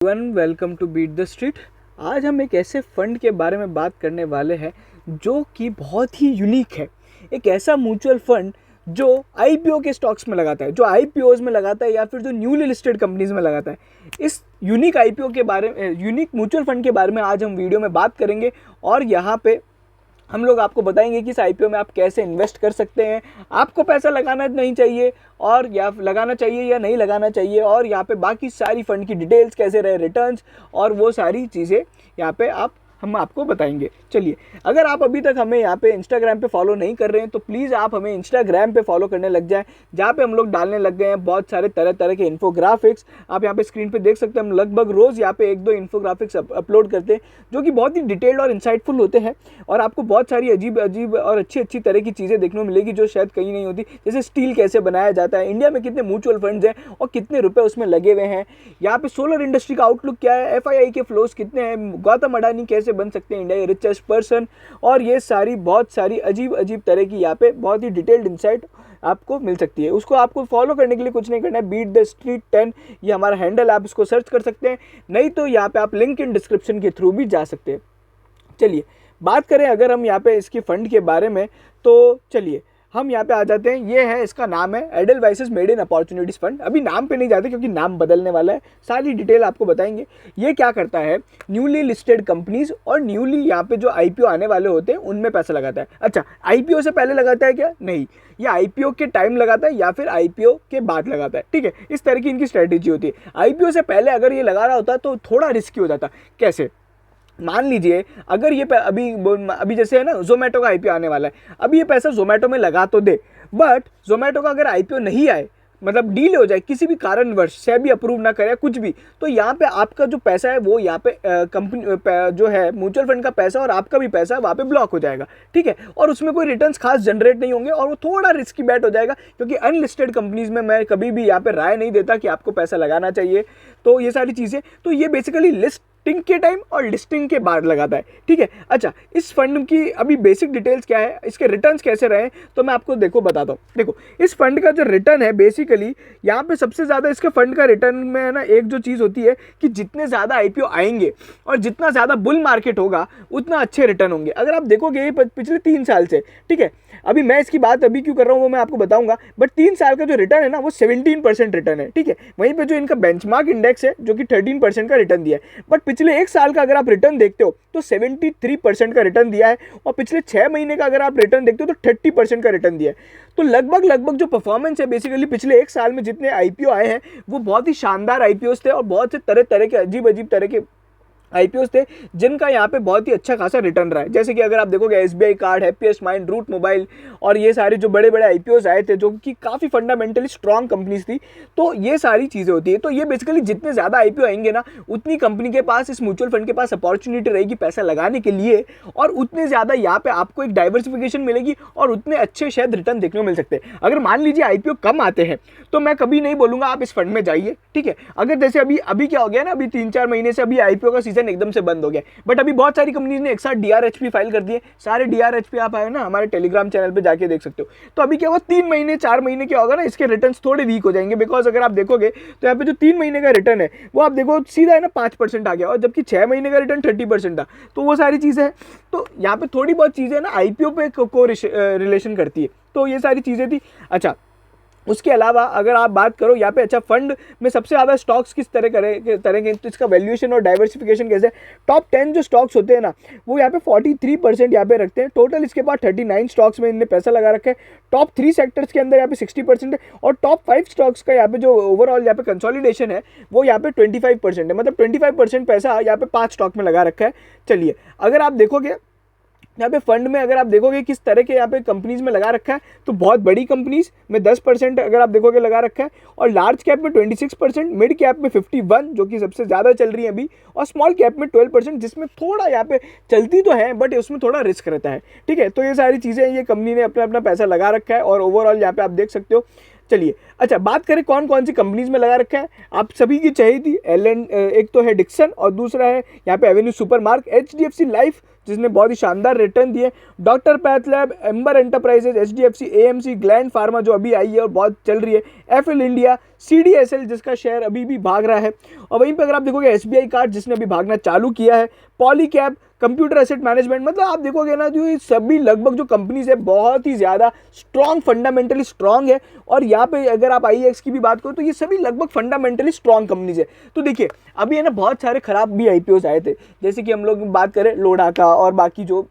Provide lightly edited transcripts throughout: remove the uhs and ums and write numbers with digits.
Everyone, welcome to beat the street. आज हम एक ऐसे फंड के बारे में बात करने वाले हैं जो कि बहुत ही यूनिक है। एक ऐसा म्यूचुअल फंड जो आईपीओ के स्टॉक्स में लगाता है, जो आईपीओज में लगाता है या फिर जो न्यूली लिस्टेड कंपनीज में लगाता है। इस यूनिक आईपीओ के बारे में, यूनिक म्यूचुअल फंड के बारे में आज हम वीडियो में बात करेंगे और यहाँ पे हम लोग आपको बताएंगे कि इस आईपीओ में आप कैसे इन्वेस्ट कर सकते हैं, आपको पैसा लगाना नहीं चाहिए और या लगाना चाहिए या नहीं लगाना चाहिए, और यहाँ पे बाकी सारी फंड की डिटेल्स कैसे रहे, रिटर्न्स और वो सारी चीज़ें यहाँ पे हम आपको बताएंगे। चलिए, अगर आप अभी तक हमें यहाँ पे इंस्टाग्राम पे फॉलो नहीं कर रहे हैं तो प्लीज़ आप हमें इंस्टाग्राम पे फॉलो करने लग जाएं, जहाँ पे हम लोग डालने लग गए हैं बहुत सारे तरह तरह के इन्फोग्राफिक्स। आप यहाँ पे स्क्रीन पे देख सकते हैं, हम लगभग रोज़ यहाँ पे 1-2 इन्फोग्राफिक्स अपलोड करते हैं जो कि बहुत ही डिटेल्ड और इंसाइटफुल होते हैं और आपको बहुत सारी अजीब अजीब और अच्छी तरह की चीज़ें देखने को मिलेगी जो शायद कहीं नहीं होती। जैसे स्टील कैसे बनाया जाता है, इंडिया में कितने म्यूचुअल फंड्स हैं और कितने रुपए उसमें लगे हुए हैं, यहाँ पे सोलर इंडस्ट्री का आउटलुक क्या है, FII के फ्लोज कितने हैं, गौतम अडानी कैसे बन सकते हैं इंडिया के रिचेस्ट पर्सन, और ये सारी बहुत सारी अजीब तरह की यहाँ पे बहुत ही डिटेल्ड इंसाइट आपको मिल सकती है। उसको आपको फॉलो करने के लिए कुछ नहीं करना है, बीट द स्ट्रीट 10 ये हमारा हैंडल, आप इसको सर्च कर सकते हैं, नहीं तो यहाँ पे आप लिंक इन डिस्क्रिप्शन के थ्रू भी जा सकते हैं। चलिए बात करें अगर हम यहाँ पे इसकी फंड के बारे में, तो चलिए हम यहाँ पे आ जाते हैं। ये है, इसका नाम है एडलवाइसेस मेड इन अपॉर्चुनिटीज फंड। अभी नाम पे नहीं जाते क्योंकि नाम बदलने वाला है, सारी डिटेल आपको बताएंगे। ये क्या करता है, न्यूली लिस्टेड कंपनीज और न्यूली यहाँ पे जो आईपीओ आने वाले होते हैं उनमें पैसा लगाता है। अच्छा, आईपीओ से पहले लगाता है क्या? नहीं, ये आईपीओ के टाइम लगाता है या फिर आईपीओ के बाद लगाता है। ठीक है, इस तरह की इनकी स्ट्रेटेजी होती है। आईपीओ से पहले अगर ये लगा रहा होता तो थोड़ा रिस्की हो जाता। कैसे? मान लीजिए अगर ये अभी जैसे है ना, जोमेटो का आईपीओ आने वाला है, अभी ये पैसा जोमेटो में लगा तो दे, बट जोमेटो का अगर आईपीओ नहीं आए, मतलब डील हो जाए किसी भी कारणवश, सेबी अप्रूव ना करे कुछ भी, तो यहाँ पे आपका जो पैसा है वो यहाँ पे कंपनी जो है म्यूचुअल फंड का पैसा और आपका भी पैसा वहाँ पे ब्लॉक हो जाएगा। ठीक है, और उसमें कोई रिटर्न्स खास जनरेट नहीं होंगे और वो थोड़ा रिस्की बैट हो जाएगा, क्योंकि अनलिस्टेड कंपनीज में मैं कभी भी यहाँ पे राय नहीं देता कि आपको पैसा लगाना चाहिए। तो ये सारी चीज़ें, तो ये बेसिकली लिस्टिंग के टाइम और लिस्टिंग के बाद लगाता है। ठीक है, अच्छा, इस फंड की अभी बेसिक डिटेल्स क्या है, इसके रिटर्न्स कैसे रहे, तो मैं आपको बताता हूँ। देखो, इस फंड का जो रिटर्न है बेसिकली यहाँ पे सबसे ज़्यादा इसके फंड का रिटर्न में है ना, एक जो चीज़ होती है कि जितने ज़्यादा आईपीओ आएंगे और जितना ज़्यादा बुल मार्केट होगा उतना अच्छे रिटर्न होंगे। अगर आप देखोगे ये पिछले 3 साल से, ठीक है, अभी मैं इसकी बात अभी क्यों कर रहा हूँ वो मैं आपको बताऊंगा, बट 3 साल का जो रिटर्न है ना वो 17% रिटर्न है। ठीक है, वहीं पे जो इनका बेंचमार्क इंडेक्स है जो कि 13% का रिटर्न दिया है, बट पिछले 1 साल का अगर आप रिटर्न देखते हो तो 73% का रिटर्न दिया है, और पिछले 6 महीने का अगर आप रिटर्न देखते हो तो 30% का रिटर्न दिया है। तो लगभग जो परफॉर्मेंस है बेसिकली पिछले 1 साल में जितने आईपीओ आए हैं वो बहुत ही शानदार आईपीओ थे और बहुत से तरह के अजीब तरह के आईपीओ थे जिनका यहाँ पे बहुत ही अच्छा खासा रिटर्न रहा है। जैसे कि अगर आप देखोगे SBI card, Happiest Mind, Route Mobile और ये सारे जो बड़े बड़े आईपीओज आए थे जो कि काफ़ी फंडामेंटली स्ट्रॉन्ग कंपनीज थी। तो ये सारी चीज़ें होती है। तो ये बेसिकली जितने ज़्यादा आईपीओ आएंगे ना उतनी कंपनी के पास, इस म्यूचुअल फंड के पास अपॉर्चुनिटी रहेगी पैसा लगाने के लिए, और उतने ज़्यादा यहाँ पे आपको एक डाइवर्सिफिकेशन मिलेगी और उतने अच्छे शायद रिटर्न देखने को मिल सकते हैं। अगर मान लीजिए आईपीओ कम आते हैं तो मैं कभी नहीं बोलूँगा आप इस फंड में जाइए। ठीक है, अगर जैसे अभी क्या हो गया ना, अभी 3-4 महीने से अभी आईपीओ का सीजन एकदम से बंद हो गया, बट अभी बहुत सारी कंपनीज ने एक साथ DRHP फाइल कर दिए। सारे DRHP आप आए ना हमारे टेलीग्राम चैनल पे जाके देख सकते हो। तो अभी क्या हुआ, 3 महीने 4 महीने क्या होगा ना, इसके रिटर्न्स थोड़े वीक हो जाएंगे, बिकॉज अगर आप देखोगे तो यहाँ पे जो 3 महीने का रिटर्न है वो आप देखो सीधा है ना 5% आ गया, और जबकि 6 महीने का रिटर्न 30% था। तो वो सारी चीज़ें हैं, तो यहाँ पे थोड़ी बहुत चीज़ें ना आईपीओ पे को रिलेशन करती है। तो ये सारी चीज़ें थी। अच्छा, उसके अलावा अगर आप बात करो यहाँ पे, अच्छा, फंड में सबसे ज़्यादा स्टॉक्स किस तरह करेंगे, तो इसका वैल्यूएशन और डाइवर्सिफिकेशन कैसे है। टॉप 10 जो स्टॉक्स होते हैं ना वो यहाँ पे 43% यहाँ पे रखते हैं टोटल। इसके बाद 39 स्टॉक्स में इन्हें पैसा लगा रखा है। टॉप 3 सेक्टर्स के अंदर यहाँ पे 60% है, और टॉप 5 स्टॉक्स का यहाँ पे जो ओवरऑल यहाँ पे कंसोलिडेशन है वो यहाँ पे 25% है, मतलब 25% पैसा यहाँ पे 5 स्टॉक में लगा रखा है। चलिए, अगर आप देखोगे यहाँ पे फंड में, अगर आप देखोगे किस तरह के यहाँ पे कंपनीज में लगा रखा है, तो बहुत बड़ी कंपनीज में 10% अगर आप देखोगे लगा रखा है, और लार्ज कैप में 26%, मिड कैप में 51 जो कि सबसे ज़्यादा चल रही है अभी, और स्मॉल कैप में 12% जिसमें थोड़ा यहाँ पे चलती तो है बट उसमें थोड़ा रिस्क रहता है। ठीक है, तो ये सारी चीज़ें ये कंपनी ने अपना पैसा लगा रखा है, और ओवरऑल यहाँ पे आप देख सकते हो। चलिए, अच्छा, बात करें कौन कौन सी कंपनीज में लगा रखा है, आप सभी की चाहिए थी। एक तो है डिक्सन और दूसरा है यहाँ पे एवेन्यू सुपरमार्ट, HDFC लाइफ, जिसने बहुत ही शानदार रिटर्न दिए, doctor path lab, amber enterprises, HDFC, AMC, gland pharma जो अभी आई है और बहुत चल रही है, FL इंडिया, CDSL जिसका शेयर अभी भी भाग रहा है, और वहीं पर अगर आप देखोगे SBI कार्ड जिसने अभी भागना चालू किया है, पॉलीकैब, कंप्यूटर एसेट मैनेजमेंट, मतलब आप देखोगे ना जो ये सभी लगभग जो कंपनीज है बहुत ही ज़्यादा स्ट्रॉन्ग, फंडामेंटली स्ट्रॉन्ग है। और यहाँ पे अगर आप IEX की भी बात करो तो ये सभी लगभग फंडामेंटली स्ट्रॉन्ग कंपनीज है। तो देखिए अभी है ना बहुत सारे खराब भी IPOs आए थे, जैसे कि हम लोग बात करें लोढ़ा का और बाकी जो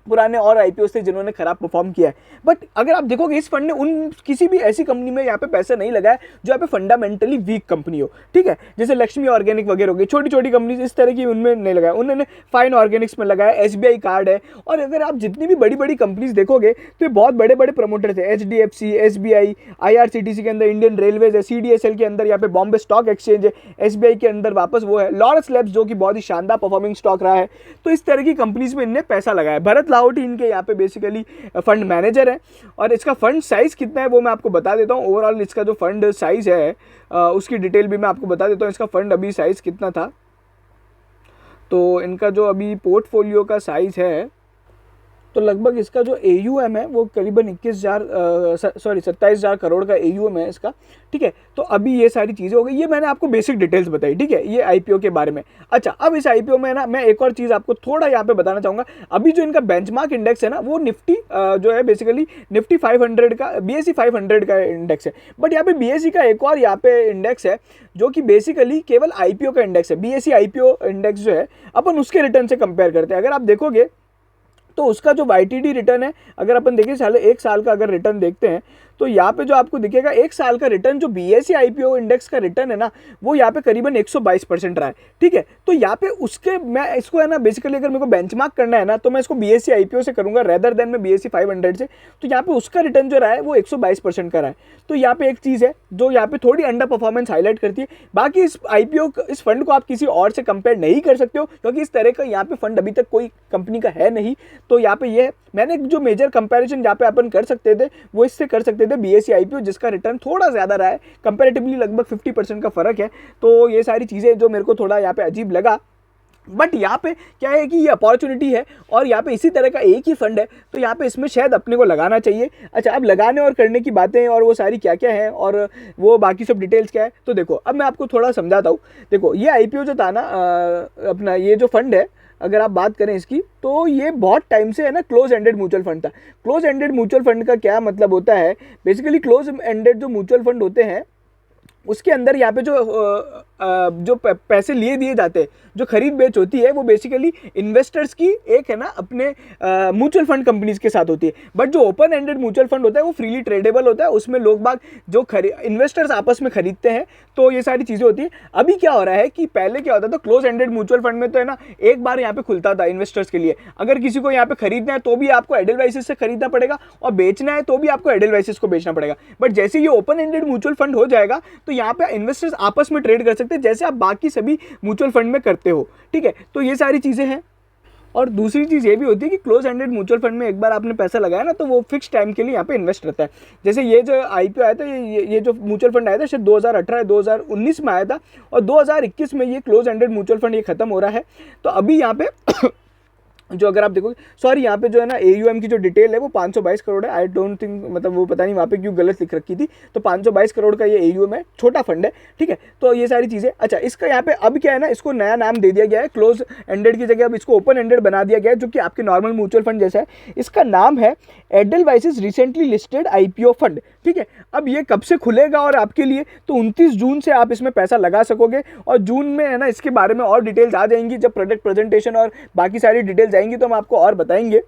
पुराने और IPOs थे जिन्होंने खराब परफॉर्म किया है। बट अगर आप देखोगे इस फंड ने उन किसी भी ऐसी कंपनी में यहाँ पे पैसा नहीं लगाया जो यहाँ पे फंडामेंटली वीक कंपनी हो, ठीक है, जैसे लक्ष्मी ऑर्गेनिक वगैरह हो गई, छोटी छोटी कंपनीज इस तरह की उनमें नहीं लगाया, उन्होंने फाइन ऑर्गेनिक्स में लगाया, SBI कार्ड है। और अगर आप जितनी भी बड़ी बड़ी कंपनीज देखोगे तो ये बहुत बड़े बड़े प्रमोटर थे, HDFC, SBI, IRCTC के अंदर इंडियन रेलवेज है, CDSL के अंदर यहाँ पे बॉम्बे स्टॉक एक्सचेंज है, SBI के अंदर वापस वो है लॉरस लैब्स जो कि बहुत ही शानदार परफॉर्मिंग स्टॉक रहा है। तो इस तरह की कंपनीज में इनने पैसा लगाया। भरत लाहौटी इनके यहाँ पे बेसिकली फंड मैनेजर है, और इसका फंड साइज कितना है वो मैं आपको बता देता हूँ। ओवरऑल इसका जो फंड साइज है उसकी डिटेल भी मैं आपको बता देता हूँ। इसका फंड अभी साइज कितना था, तो इनका जो अभी पोर्टफोलियो का साइज है तो लगभग इसका जो AUM है वो करीबन 27,000 करोड़ का AUM है इसका, ठीक है। तो अभी ये सारी चीज़ें हो गई, ये मैंने आपको बेसिक डिटेल्स बताई, ठीक है, ये IPO के बारे में। अच्छा, अब इस IPO में ना मैं एक और चीज़ आपको थोड़ा यहाँ पे बताना चाहूँगा। अभी जो इनका बेंचमार्क इंडेक्स है ना वो निफ्टी जो है बेसिकली निफ्टी 500 का, BSE 500 का इंडेक्स है। बट यहाँ पे BSE का एक और यहाँ पे इंडेक्स है जो कि बेसिकली केवल IPO का इंडेक्स है। BSE IPO इंडेक्स जो है अपन उसके रिटर्न से कंपेयर करते हैं। अगर आप देखोगे तो उसका जो YTD रिटर्न है, अगर अपन देखें साले एक साल का अगर रिटर्न देखते हैं तो यहाँ पे जो आपको दिखेगा एक साल का रिटर्न जो BSE IPO इंडेक्स का रिटर्न है ना वो यहाँ पे करीबन 122% रहा है, ठीक है। तो यहाँ पे उसके मैं इसको है ना बेसिकली अगर मेरे को बेंचमार्क करना है ना तो मैं इसको BSE IPO से करूँगा रेदर देन मैं BSE 500 से। तो यहाँ पे उसका रिटर्न जो रहा है वो 122% का रहा है। तो यहाँ पे एक चीज़ है जो यहाँ पे थोड़ी अंडर परफॉर्मेंस हाईलाइट करती है। बाकी इस इस फंड को आप किसी और से कंपेयर नहीं कर सकते हो क्योंकि इस तरह का यहाँ पे फंड अभी तक कोई कंपनी का है नहीं। तो यहाँ पे ये मैंने जो मेजर कंपैरिजन यहाँ पे अपन कर सकते थे वो इससे कर सकते थे BSE IPO जिसका रिटर्न थोड़ा ज़्यादा रहा है, कंपैरेटिवली लगभग 50% का फर्क है। तो ये सारी चीज़ें जो मेरे को थोड़ा यहाँ पे अजीब लगा, बट यहाँ पे क्या है कि ये अपॉर्चुनिटी है और यहाँ पे इसी तरह का एक ही फंड है तो यहाँ पे इसमें शायद अपने को लगाना चाहिए। अच्छा, अब लगाने और करने की बातें और वो सारी क्या क्या है और वो बाकी सब डिटेल्स क्या है, तो देखो अब मैं आपको थोड़ा समझाता हूँ। देखो ये IPO जो था ना अपना ये जो फंड है अगर आप बात करें इसकी तो ये बहुत टाइम से है ना क्लोज एंडेड म्यूचुअल फंड था। क्लोज एंडेड म्यूचुअल फंड का क्या मतलब होता है, बेसिकली क्लोज एंडेड जो म्यूचुअल फंड होते हैं उसके अंदर यहाँ पे जो पैसे लिए दिए जाते हैं, जो खरीद बेच होती है वो बेसिकली इन्वेस्टर्स की एक है ना अपने म्यूचुअल फंड कंपनीज के साथ होती है। बट जो ओपन एंडेड म्यूचुअल फंड होता है वो फ्रीली ट्रेडेबल होता है, उसमें लोग बाग जो इन्वेस्टर्स आपस में खरीदते हैं, तो ये सारी चीज़ें होती है। अभी क्या हो रहा है कि पहले क्या होता था क्लोज एंडेड म्यूचुअल फंड में तो है ना एक बार यहाँ पे खुलता था इन्वेस्टर्स के लिए, अगर किसी को यहाँ पे खरीदना है तो भी आपको एडलवाइसेस से खरीदना पड़ेगा और बेचना है तो भी आपको एडलवाइसेस को बेचना पड़ेगा। बट जैसे ये ओपन एंडेड म्यूचुअल फंड हो जाएगा तो यहाँ पे इन्वेस्टर्स आपस में ट्रेड कर सकते हैं जैसे आप बाकी सभी म्यूचुअल फंड में करते हो, ठीक है। तो ये सारी चीज़ें हैं। और दूसरी चीज़ ये भी होती है कि क्लोज एंडेड म्यूचुअल फंड में एक बार आपने पैसा लगाया ना तो वो फिक्स टाइम के लिए यहाँ पे इन्वेस्ट रहता है। जैसे ये जो IPO आया था, ये जो म्यूचुअल फंड आया था शायद 2018-2019 में आया था और 2021 में ये क्लोज एंडेड म्यूचुअल फंड ये खत्म हो रहा है। तो अभी यहाँ पे जो अगर आप देखोगे, सॉरी यहाँ पे जो है ना AUM की जो डिटेल है वो 522 करोड़ है। आई डोंट थिंक मतलब वो पता नहीं वहाँ पे क्यों गलत लिख रखी थी, तो 522 करोड़ का ये AUM है, छोटा फंड है, ठीक है। तो ये सारी चीज़ें। अच्छा, इसका यहाँ पे अब क्या है ना इसको नया नाम दे दिया गया है, क्लोज एंडेड की जगह अब इसको ओपन एंडेड बना दिया गया है जो कि आपके नॉर्मल म्यूचुअल फंड जैसा है। इसका नाम है एडलवाइसेस रिसेंटली लिस्टेड IPO फंड, ठीक है। अब ये कब से खुलेगा और आपके लिए, तो 29 जून से आप इसमें पैसा लगा सकोगे और जून में है ना इसके बारे में और डिटेल्स आ जाएंगी, जब प्रोडक्ट प्रेजेंटेशन और बाकी सारी डिटेल्स आएंगी तो हम आपको और बताएंगे।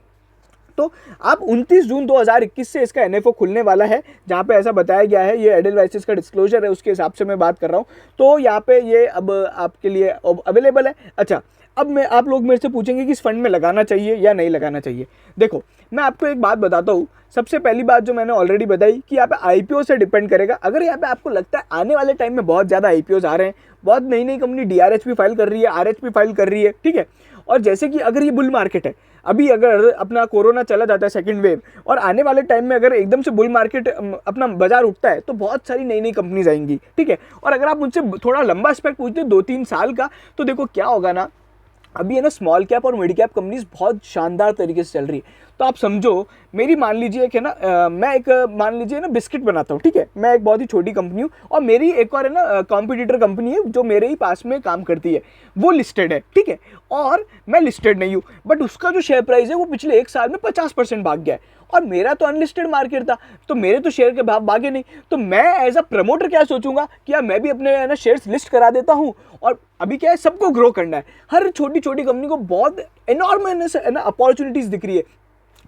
तो आप 29 जून 2021 से इसका NFO खुलने वाला है जहाँ पे ऐसा बताया गया है, ये एडलवाइसेस का डिस्क्लोजर है उसके हिसाब से मैं बात कर रहा हूँ। तो यहाँ पे ये अब आपके लिए अवेलेबल है। अच्छा, अब आप लोग मेरे से पूछेंगे कि इस फंड में लगाना चाहिए या नहीं लगाना चाहिए। देखो मैं आपको एक बात बताता हूँ। सबसे पहली बात जो मैंने ऑलरेडी बताई कि यहाँ पे IPO से डिपेंड करेगा। अगर यहाँ पे आपको लगता है आने वाले टाइम में बहुत ज़्यादा IPOs आ रहे हैं, बहुत नई नई कंपनी DRH भी फाइल कर रही है, RH भी फाइल कर रही है, ठीक है, और जैसे कि अगर ये बुल मार्केट है, अभी अगर अपना कोरोना चला जाता है सेकंड वेव और आने वाले टाइम में अगर एकदम से बुल मार्केट अपना बाजार उठता है तो बहुत सारी नई नई कंपनीज आएंगी, ठीक है। और अगर आप मुझसे थोड़ा लंबा स्पेक्ट पूछते हो 2-3 साल का, तो देखो क्या होगा ना, अभी है ना स्मॉल कैप और मिड कैप कंपनीज बहुत शानदार तरीके से चल रही है। तो आप समझो मेरी मान लीजिए कि ना मैं एक मान लीजिए ना बिस्किट बनाता हूँ, ठीक है, मैं एक बहुत ही छोटी कंपनी हूँ और मेरी एक और है ना कॉम्पिटिटर कंपनी है जो मेरे ही पास में काम करती है, वो लिस्टेड है, ठीक है, और मैं लिस्टेड नहीं हूँ, बट उसका जो शेयर प्राइस है वो पिछले 1 साल में 50% भाग गया है और मेरा तो अनलिस्टेड मार्केट था, तो मेरे तो शेयर के भाव भागे नहीं। तो मैं एज अ प्रमोटर क्या सोचूंगा कि यार मैं भी अपने है ना शेयर्स लिस्ट करा देता हूँ, और अभी क्या है सबको ग्रो करना है, हर छोटी छोटी कंपनी को बहुत एनॉर्मस है ना अपॉर्चुनिटीज दिख रही है,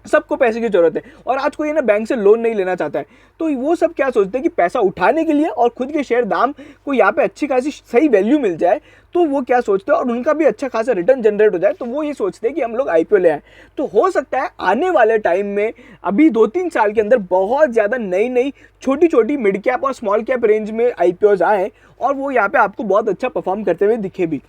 सबको पैसे की जरूरत है और आज कोई ना बैंक से लोन नहीं लेना चाहता है। तो वो सब क्या सोचते हैं कि पैसा उठाने के लिए और खुद के शेयर दाम को यहाँ पे अच्छी खासी सही वैल्यू मिल जाए, तो वो क्या सोचते हैं और उनका भी अच्छा खासा रिटर्न जनरेट हो जाए, तो वो ये सोचते हैं कि हम लोग आईपीओ ले आए। तो हो सकता है आने वाले टाइम में अभी 2-3 साल के अंदर बहुत ज़्यादा नई नई छोटी छोटी मिड कैप और स्मॉल कैप रेंज में आईपीओज आए और वो यहाँ पे आपको बहुत अच्छा परफॉर्म करते हुए दिखे भी,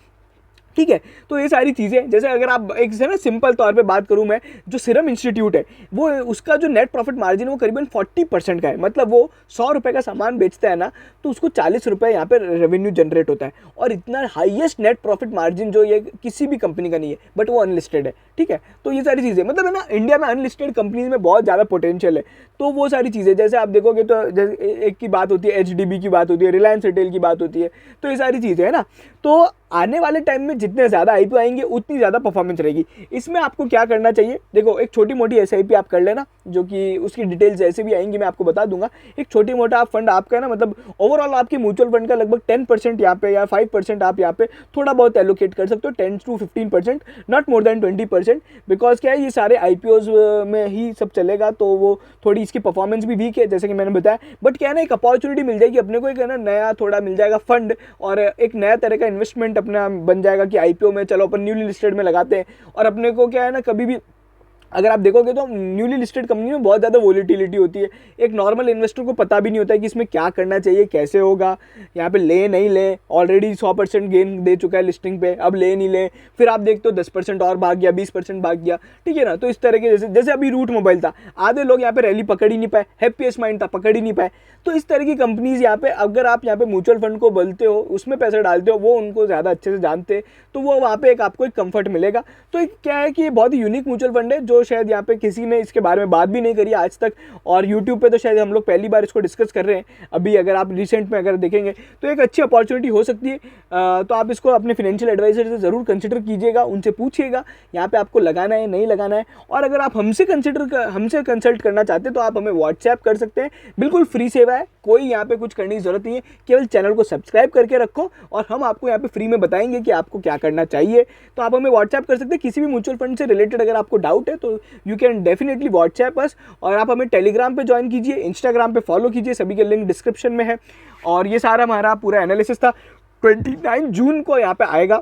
ठीक है। तो ये सारी चीज़ें, जैसे अगर आप एक से ना सिंपल तौर पे बात करूं मैं, जो सीरम इंस्टीट्यूट है वो उसका जो नेट प्रॉफिट मार्जिन है वो करीबन 40% का है, मतलब वो 100 रुपये का सामान बेचता है ना तो उसको 40 रुपये यहाँ पे रेवेन्यू जनरेट होता है, और इतना हाईएस्ट नेट प्रॉफिट मार्जिन जो ये किसी भी कंपनी का नहीं है, बट वो अनलिस्टेड है, ठीक है। तो ये सारी चीज़ें मतलब है ना इंडिया में अनलिस्टेड कंपनीज में बहुत ज़्यादा पोटेंशियल है। तो वो सारी चीज़ें जैसे आप देखोगे तो जैसे एक की बात होती है HDB की बात होती है, रिलायंस रिटेल की बात होती है, तो ये सारी चीज़ें है ना। तो आने वाले टाइम में जितने ज़्यादा आईपीओ आएंगे उतनी ज़्यादा परफॉर्मेंस रहेगी। इसमें आपको क्या करना चाहिए, देखो एक छोटी मोटी एसआईपी आप कर लेना, जो कि उसकी डिटेल्स जैसे भी आएंगी मैं आपको बता दूंगा। एक छोटी मोटा आप फंड आपका है ना, मतलब ओवरऑल आपके म्यूचुअल फंड का लगभग 10% यहाँ पे या 5% आप यहाँ पे थोड़ा बहुत एलोकेट कर सकते हो, 10 to 15%, not more than 20%, because क्या है ये सारे आईपीओज में ही सब चलेगा, तो वो थोड़ी इसकी परफॉर्मेंस भी वीक है जैसे कि मैंने बताया, बट क्या है ना एक अपॉर्चुनिटी मिल जाएगी अपने को, एक है ना नया थोड़ा मिल जाएगा फंड और एक नया तरह का इन्वेस्टमेंट अपना बन जाएगा कि आईपीओ में चलो अपन न्यूली लिस्टेड में लगाते हैं। और अपने को क्या है ना कभी भी अगर आप देखोगे तो न्यूली लिस्टेड कंपनी में बहुत ज़्यादा वोलेटिलिटी होती है, एक नॉर्मल इन्वेस्टर को पता भी नहीं होता है कि इसमें क्या करना चाहिए, कैसे होगा, यहाँ पे ले नहीं ले, ऑलरेडी 100% गेन दे चुका है लिस्टिंग पे, अब ले नहीं ले, फिर आप देखते हो 10% और भाग गया, 20% भाग गया, ठीक है ना। तो इस तरह के जैसे अभी रूट मोबाइल था, आधे लोग यहाँ पे रैली पकड़ ही नहीं पाए, हैप्पीएस्ट माइंड था पकड़ ही नहीं पाए। तो इस तरह की कंपनीज यहाँ पे अगर आप यहाँ पे म्यूचुअल फंड को बोलते हो, उसमें पैसा डालते हो, वो उनको ज़्यादा अच्छे से जानते हैं, तो वो वहाँ पे एक आपको एक कंफर्ट मिलेगा। तो एक क्या है कि ये बहुत ही यूनिक म्यूचुअल फंड है जो शायद यहाँ पे किसी ने इसके बारे में बात भी नहीं करी आज तक, और यूट्यूब पे तो शायद हम लोग पहली बार इसको डिस्कस कर रहे हैं अभी। अगर आप रिसेंट में अगर देखेंगे तो एक अच्छी अपॉर्चुनिटी हो सकती है। तो आप इसको अपने फाइनेंशियल एडवाइजर से ज़रूर कंसिडर कीजिएगा, उनसे पूछिएगा यहाँ पे आपको लगाना है नहीं लगाना है। और अगर आप हमसे कंसल्ट करना चाहते हैं तो आप हमें व्हाट्सएप कर सकते हैं, बिल्कुल फ्री सेवा है, कोई यहाँ पे कुछ करने की जरूरत नहीं है, केवल चैनल को सब्सक्राइब करके रखो और हम आपको यहाँ पे फ्री में बताएंगे कि आपको क्या करना चाहिए। तो आप हमें व्हाट्सएप कर सकते हैं, किसी भी म्यूचुअल फंड से रिलेटेड अगर आपको डाउट है तो यू कैन डेफिनेटली व्हाट्सएप अस। और आप हमें टेलीग्राम पे ज्वाइन कीजिए, इंस्टाग्राम पे फॉलो कीजिए, सभी के लिंक डिस्क्रिप्शन में है। और ये सारा हमारा पूरा एनालिसिस था 29 जून को यहाँ पे आएगा।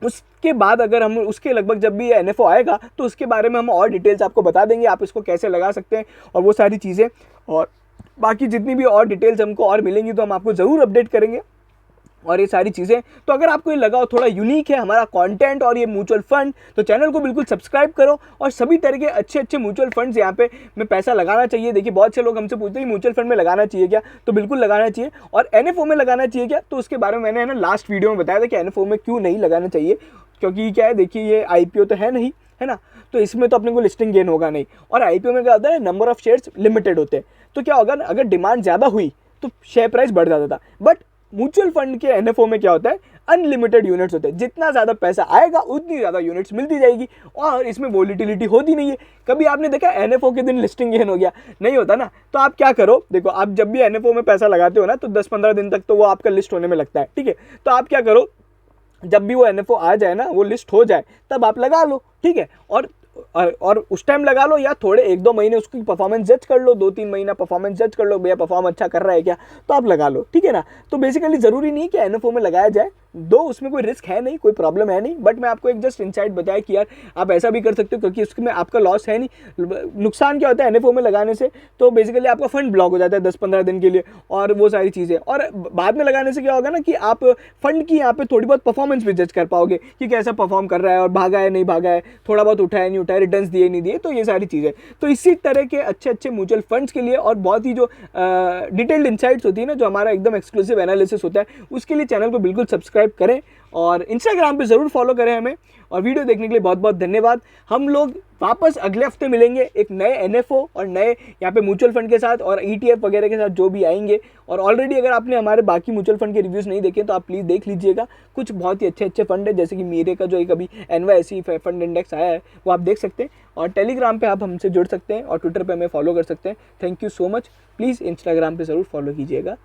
उसके बाद अगर हम उसके लगभग जब भी ये NFO आएगा तो उसके बारे में हम और डिटेल्स आपको बता देंगे, आप इसको कैसे लगा सकते हैं और वो सारी चीज़ें, और बाकी जितनी भी और डिटेल्स हमको और मिलेंगी तो हम आपको ज़रूर अपडेट करेंगे और ये सारी चीज़ें। तो अगर आपको ये लगा हो थोड़ा यूनिक है हमारा कंटेंट और ये म्यूचुअल फंड, तो चैनल को बिल्कुल सब्सक्राइब करो और सभी तरह के अच्छे अच्छे म्यूचुअल फंड्स यहाँ पे में पैसा लगाना चाहिए। देखिए बहुत से लोग हमसे पूछते हैं म्यूचुअल फंड में लगाना चाहिए क्या, तो बिल्कुल लगाना चाहिए। और NFO में लगाना चाहिए क्या, तो उसके बारे में मैंने है ना लास्ट वीडियो में बताया था कि NFO में क्यों नहीं लगाना चाहिए, क्योंकि क्या है देखिए ये IPO तो है नहीं, है ना, तो इसमें तो अपने को लिस्टिंग गेन होगा नहीं। और IPO में क्या होता है, नंबर ऑफ शेयर्स लिमिटेड होते हैं, तो क्या होगा अगर डिमांड ज़्यादा हुई तो शेयर प्राइस बढ़ जाता था। बट म्यूचुअल फंड के NFO में क्या होता है, अनलिमिटेड यूनिट्स होते हैं, जितना ज़्यादा पैसा आएगा उतनी ज़्यादा यूनिट्स मिलती जाएगी और इसमें वोलेटिलिटी होती नहीं है। कभी आपने देखा NFO के दिन लिस्टिंग गेन हो गया, नहीं होता ना। तो आप क्या करो, देखो आप जब भी NFO में पैसा लगाते हो ना तो 10-15 दिन तक तो वो आपका लिस्ट होने में लगता है, ठीक है। तो आप क्या करो, जब भी वो NFO आ जाए ना, वो लिस्ट हो जाए, तब आप लगा लो, ठीक है। और उस टाइम लगा लो या थोड़े 1-2 महीने उसकी परफॉर्मेंस जज कर लो, 2-3 महीना परफॉर्मेंस जज कर लो, भैया परफॉर्म अच्छा कर रहा है क्या, तो आप लगा लो, ठीक है ना। तो बेसिकली ज़रूरी नहीं कि NFO में लगाया जाए, दो उसमें कोई रिस्क है नहीं, कोई प्रॉब्लम है नहीं, बट मैं आपको एक जस्ट इनसाइट बताया कि यार आप ऐसा भी कर सकते हो क्योंकि उसमें आपका लॉस है नहीं। नुकसान क्या होता है NFO में लगाने से, तो बेसिकली आपका फंड ब्लॉक हो जाता है 10-15 दिन के लिए और वो सारी चीज़ें। और बाद में लगाने से क्या होगा ना कि आप फंड की यहाँ पे थोड़ी बहुत परफॉर्मेंस भी जज कर पाओगे कि कैसा परफॉर्म कर रहा है और भागा है नहीं भागा है, थोड़ा बहुत उठाया नहीं उठाया, रिटर्न्स दिए नहीं दिए, तो ये सारी चीज़ें। तो इसी तरह के अच्छे अच्छे म्यूचुअल फंड्स के लिए और बहुत ही जो डिटेल्ड इनसाइट्स होती है ना, जो हमारा एकदम एक्सक्लूसिव एनालिसिस होता है, उसके लिए चैनल को बिल्कुल सब्सक्राइब करें और इंस्टाग्राम पे ज़रूर फॉलो करें हमें। और वीडियो देखने के लिए बहुत बहुत धन्यवाद। हम लोग वापस अगले हफ्ते मिलेंगे एक नए NFO और नए यहाँ पे म्यूचुअल फंड के साथ और ETF वगैरह के साथ जो भी आएंगे। और ऑलरेडी अगर आपने हमारे बाकी म्यूचुअल फंड के रिव्यूज़ नहीं देखे तो आप प्लीज़ देख लीजिएगा। कुछ बहुत ही अच्छे अच्छे फंड है, जैसे कि मेरे का जो एक अभी NYSE फंड इंडेक्स आया है वो आप देख सकते हैं। और टेलीग्राम पे आप हमसे जुड़ सकते हैं और ट्विटर पे हमें फॉलो कर सकते हैं। Thank you so much. Please Instagram पे ज़रूर फॉलो कीजिएगा।